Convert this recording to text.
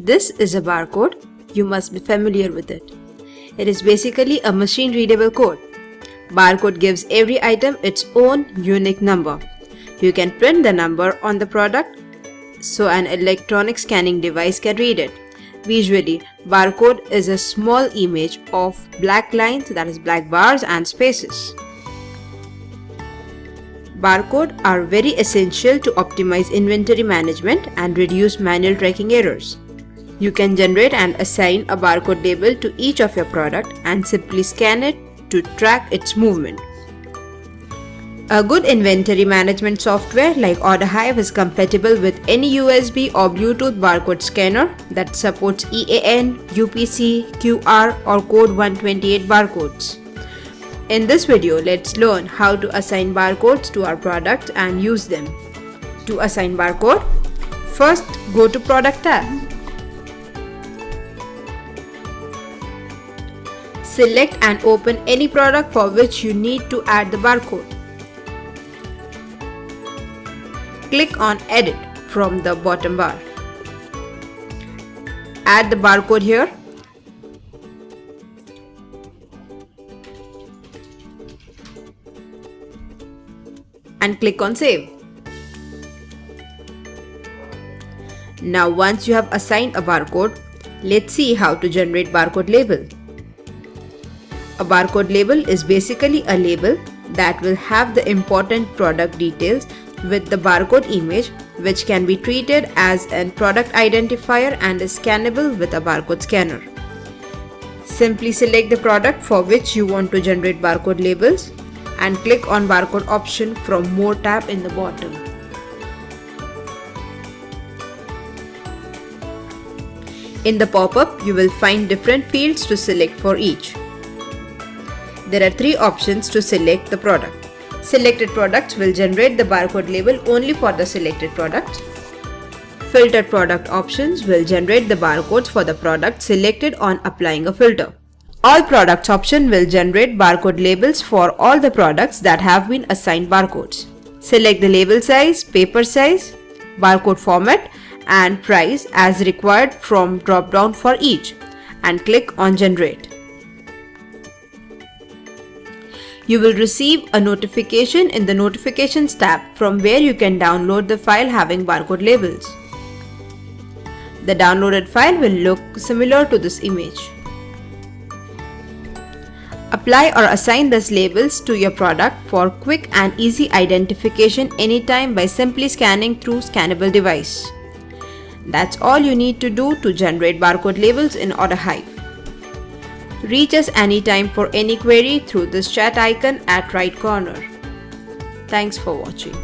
this is a barcode. You must be familiar with it. It is basically a machine-readable code. Barcode gives every item its own unique number. You can print the number on the product so an electronic scanning device can read it. Visually, barcode is a small image of black lines, that is black bars and spaces. Barcodes are very essential to optimize inventory management and reduce manual tracking errors. You can generate and assign a barcode label to each of your product and simply scan it to track its movement. A good inventory management software like Orderhive is compatible with any USB or Bluetooth barcode scanner that supports EAN, UPC, QR or Code 128 barcodes. In this video, let's learn how to assign barcodes to our product and use them. To assign barcode, first go to Product tab. Select and open any product for which you need to add the barcode. Click on Edit from the bottom bar. Add the barcode here. And click on Save. Now once you have assigned a barcode, let's see how to generate barcode label. A barcode label is basically a label that will have the important product details with the barcode image, which can be treated as a product identifier and is scannable with a barcode scanner. Simply select the product for which you want to generate barcode labels and click on Barcode option from More tab in the bottom. In the pop-up, you will find different fields to select for each. There are 3 options to select the product. Selected products will generate the barcode label only for the selected product. Filtered product options will generate the barcodes for the product selected on applying a filter. All products option will generate barcode labels for all the products that have been assigned barcodes. Select the label size, paper size, barcode format and price as required from drop down for each and click on Generate. You will receive a notification in the Notifications tab from where you can download the file having barcode labels. The downloaded file will look similar to this image. Apply or assign these labels to your product for quick and easy identification anytime by simply scanning through scannable device. That's all you need to do to generate barcode labels in Orderhive. Reach us anytime for any query through this chat icon at right corner. Thanks for watching.